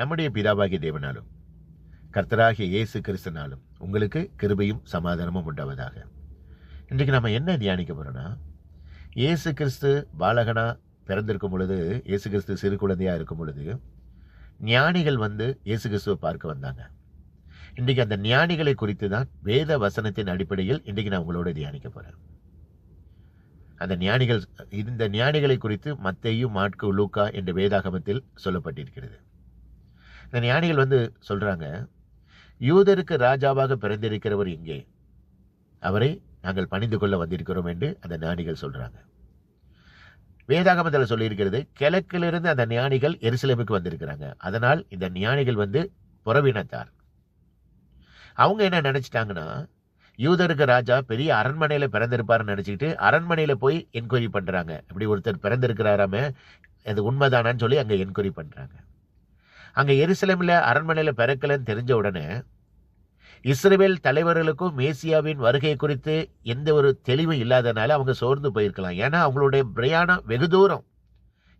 நம்முடைய பிதாவாகிய தேவனாலும் கர்த்தராகிய இயேசு கிறிஸ்துனாலும் உங்களுக்கு கிருபையும் சமாதானமும் உண்டாவதாக. இன்றைக்கு நம்ம என்ன தியானிக்க போறோம்னா, இயேசு கிறிஸ்து பாலகனா பிறந்திருக்கும் பொழுது, இயேசு கிறிஸ்து சிறு குழந்தையா இருக்கும் பொழுது ஞானிகள் இயேசு கிறிஸ்துவை பார்க்க வந்தாங்க. இன்றைக்கு அந்த ஞானிகளை குறித்து தான் வேத வசனத்தின் அடிப்படையில் இன்றைக்கு நான் உங்களோட தியானிக்க போறேன். இந்த ஞானிகளை குறித்து மத்தேயு, மாற்கு, லூக்கா என்ற வேதாகமத்தில் சொல்லப்பட்டிருக்கிறது. இந்த ஞானிகள் சொல்றாங்க, யூதருக்கு ராஜாவாக பிறந்திருக்கிறவர் இங்கே, அவரை நாங்கள் பணிந்து கொள்ள வந்திருக்கிறோம் என்று அந்த ஞானிகள் சொல்றாங்க. வேதாகமத்தில் சொல்லியிருக்கிறது, கிழக்கிலிருந்து அந்த ஞானிகள் எருசலேமுக்கு வந்திருக்கிறாங்க. அதனால் இந்த ஞானிகள் புறவினத்தார். அவங்க என்ன நினைச்சிட்டாங்கன்னா, யூதருக்கு ராஜா பெரிய அரண்மனையில பிறந்திருப்பாருன்னு நினைச்சுக்கிட்டு அரண்மனையில போய் என்கொயரி பண்றாங்க. இப்படி ஒருத்தர் பிறந்திருக்கிறாராமே, அது உண்மைதானான்னு சொல்லி அங்க என்கொயரி பண்றாங்க. அங்க எருசலேம்ல அரண்மனையில பிறக்கலன்னு தெரிஞ்ச உடனே இஸ்ரவேல் தலைவர்களுக்கும் மேசியாவின் வருகை குறித்து எந்த ஒரு தெளிவும் இல்லாதனால அவங்க சோர்ந்து போயிருக்கலாம். ஏன்னா அவங்களுடைய பிரயாணம் வெகு தூரம்.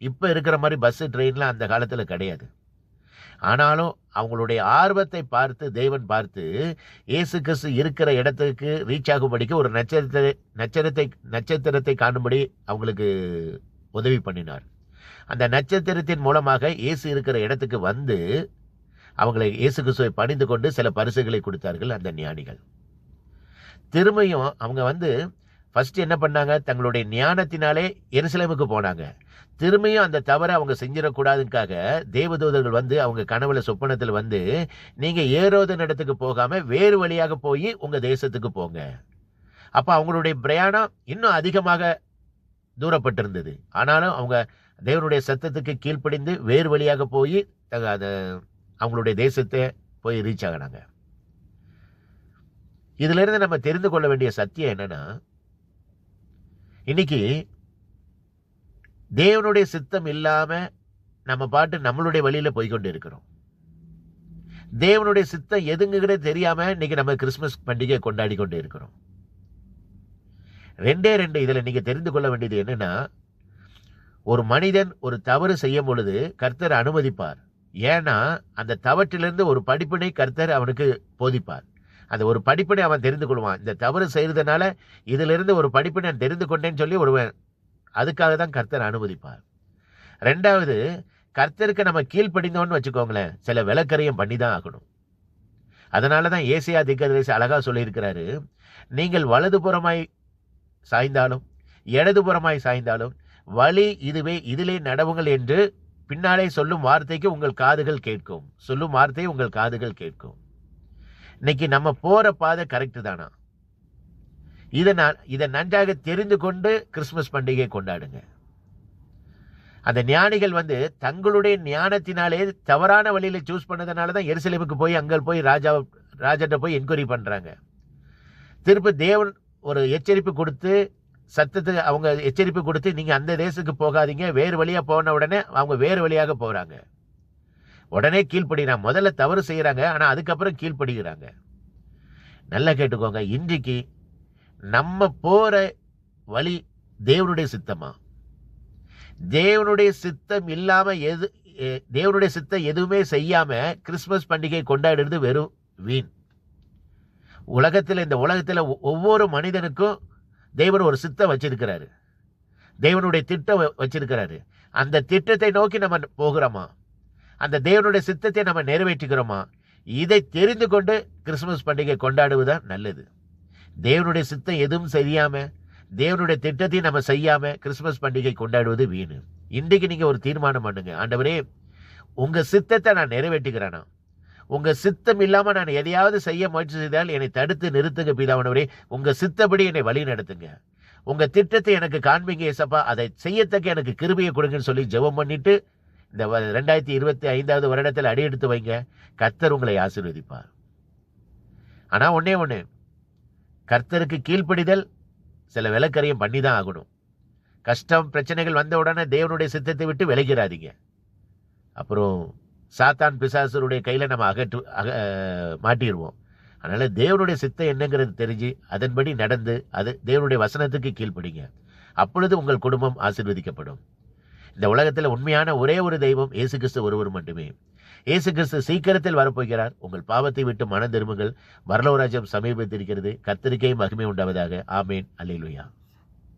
இப்ப இருக்கிற மாதிரி பஸ் ட்ரெயின்லாம் அந்த காலத்துல கிடையாது. ஆனாலும் அவங்களுடைய ஆர்வத்தை பார்த்து தேவன் பார்த்து இயேசு கிறிஸ்து இருக்கிற இடத்துக்கு ரீச் ஆகும்படிக்கு ஒரு நட்சத்திரத்தை காணும்படி அவங்களுக்கு உதவி பண்ணினார். அந்த நட்சத்திரத்தின் மூலமாக இயேசு இருக்கிற இடத்துக்கு அவங்களை இயேசு கிறிஸ்துவை பணிந்து கொண்டு சில பரிசுகளை கொடுத்தார்கள் அந்த ஞானிகள். திரும்பியும் அவங்க ஃபர்ஸ்ட் என்ன பண்ணாங்க, தங்களுடைய ஞானத்தினாலே எருசலேமுக்கு போனாங்க. திரும்பியும் அந்த தவறை அவங்க செஞ்சிடக்கூடாதுக்காக தேவதூதர்கள் அவங்க கனவுல சொப்பனத்தில் நீங்க ஏரோதன் இடத்துக்கு போகாம வேறு வழியாக போய் உங்க தேசத்துக்கு போங்க. அப்ப அவங்களுடைய பிரயாணம் இன்னும் அதிகமாக தூரப்பட்டிருந்தது. ஆனாலும் அவங்க தேவனுடைய சத்தத்துக்கு கீழ்ப்படிந்து வேறு வழியாக போய் அவங்களுடைய தேசத்தை போய் ரீச் ஆகினாங்க. இதுல இருந்து நம்ம தெரிந்து கொள்ள வேண்டிய சத்தியம் என்னன்னா, இன்னைக்கு தேவனுடைய சித்தம் இல்லாம நம்ம பாட்டு நம்மளுடைய வழியில போய்கொண்டு இருக்கிறோம். தேவனுடைய சித்தம் எதுங்கிறதே தெரியாம இன்னைக்கு நம்ம கிறிஸ்துமஸ் பண்டிகை கொண்டாடி கொண்டு இருக்கிறோம். ரெண்டே இதுல நீங்க தெரிந்து கொள்ள வேண்டியது என்னன்னா, ஒரு மனிதன் ஒரு தவறு செய்யும் பொழுது கர்த்தர் அனுமதிப்பார். ஏன்னா அந்த தவற்றிலிருந்து ஒரு படிப்பினை கர்த்தர் அவனுக்கு போதிப்பார். அந்த ஒரு படிப்பினை அவன் தெரிந்து கொள்வான். இந்த தவறு செய்யறதுனால இதுல இருந்து ஒரு படிப்பினை நான் தெரிந்து கொண்டேன்னு சொல்லி ஒருவன், அதுக்காக தான் கர்த்தர் அனுமதிப்பார். ரெண்டாவது, கர்த்தருக்கு நம்ம கீழ்ப்படிந்தோன்னு வச்சுக்கோங்களேன், சில விலக்கரையும் பண்ணி தான் ஆகணும். அதனாலதான் ஏசியா தீர்க்கதரிசி அழகா சொல்லியிருக்கிறாரு, நீங்கள் வலதுபுறமாய் சாய்ந்தாலும் இடதுபுறமாய் சாய்ந்தாலும் வழி இதுவே, இதிலே நடவுங்கள் என்று பின்னாலே சொல்லும் வார்த்தைக்கு உங்கள் காதுகள் கேட்கும். சொல்லும் வார்த்தையை உங்கள் காதுகள் கேட்கும். இன்னைக்கு நம்ம போற பாதை கரெக்ட் தானா? இதை நன்றாக தெரிந்து கொண்டு கிறிஸ்துமஸ் பண்டிகை கொண்டாடுங்க. அந்த ஞானிகள் தங்களுடைய ஞானத்தினாலே தவறான வழியில சூஸ் பண்ணதுனாலதான் எருசலேமுக்கு போய் அங்க போய் ராஜாட்ட போய் என்கொயரி பண்றாங்க. திருப்பி தேவன் ஒரு எச்சரிப்பு கொடுத்து, சத்தத்துக்கு அவங்க எச்சரிப்பு கொடுத்து, நீங்க அந்த தேசத்துக்கு போகாதீங்க, வேறு வழியா போன உடனே அவங்க வேறு வழியாக போறாங்க. உடனே கீழ்ப்படுகிறாங்க. முதல்ல தவறு செய்யறாங்க, ஆனா அதுக்கப்புறம் கீழ்ப்படுகிறாங்க. நல்லா கேட்டுக்கோங்க, இன்றைக்கு நம்ம போற வழி தேவனுடைய சித்தமா? தேவனுடைய சித்தம் இல்லாம தேவனுடைய சித்தம் எதுவுமே செய்யாம கிறிஸ்துமஸ் பண்டிகை கொண்டாடுறது வெறும் வீண். இந்த உலகத்துல ஒவ்வொரு மனிதனுக்கும் தேவன் ஒரு சித்தம் வச்சிருக்கிறாரு. தேவனுடைய திட்டம் வச்சிருக்கிறாரு. அந்த திட்டத்தை நோக்கி நம்ம போகிறோமா? அந்த தேவனுடைய சித்தத்தை நம்ம நிறைவேற்றுகிறோமா? இதை தெரிந்து கொண்டு கிறிஸ்துமஸ் பண்டிகை கொண்டாடுவதுதான் நல்லது. தேவனுடைய சித்தம் எதுவும் செய்யாம, தேவனுடைய திட்டத்தையும் நம்ம செய்யாம கிறிஸ்துமஸ் பண்டிகை கொண்டாடுவது வீணு. இன்றைக்கு நீங்க ஒரு தீர்மானம் பண்ணுங்க, ஆண்டவரே உங்க சித்தத்தை நான் நிறைவேற்றுகிறேனா? உங்க சித்தம் இல்லாம நான் எதையாவது செய்ய முயற்சி செய்தால் என்னை தடுத்து நிறுத்துங்க பிதாவானவரே. உங்க சித்தப்படி என்னை வழி நடத்துங்க. உங்க திட்டத்தை எனக்கு காண்பீங்க ஏசப்பா. அதை செய்யத்தக்க எனக்கு கிருபையை கொடுங்கன்னு சொல்லி ஜெபம் பண்ணிட்டு இந்த 2025 வருடத்தில் அடியெடுத்து வைங்க. கர்த்தர் உங்களை ஆசீர்வதிப்பார். ஆனா ஒண்ணே, கர்த்தருக்கு கீழ்ப்படிதல் சில விலக்கரையும் பண்ணி தான் ஆகணும். கஷ்டம் பிரச்சனைகள் வந்த உடனே தேவனுடைய சித்தத்தை விட்டு விலகிறாதீங்க. அப்புறம் சாத்தான் பிசாசருடைய கையில நம்ம மாட்டிடுவோம். அதனால தேவனுடைய சித்தம் என்னங்கிறது தெரிஞ்சு அதன்படி நடந்து அது தேவனுடைய வசனத்துக்கு கீழ்ப்படிங்க. அப்பொழுது உங்கள் குடும்பம் ஆசீர்வதிக்கப்படும். இந்த உலகத்தில் உண்மையான ஒரே ஒரு தெய்வம் இயேசு கிறிஸ்து ஒருவர் மட்டுமே. இயேசு கிறிஸ்து சீக்கிரத்தில் வரப்போகிறார். உங்கள் பாவத்தை விட்டு மனம் திரும்புங்கள். பரலோக ராஜ்யம் சமீபத்திருக்கிறது. கர்த்தருக்கே மகிமை உண்டாவதாக. ஆமேன். அல்லேலூயா.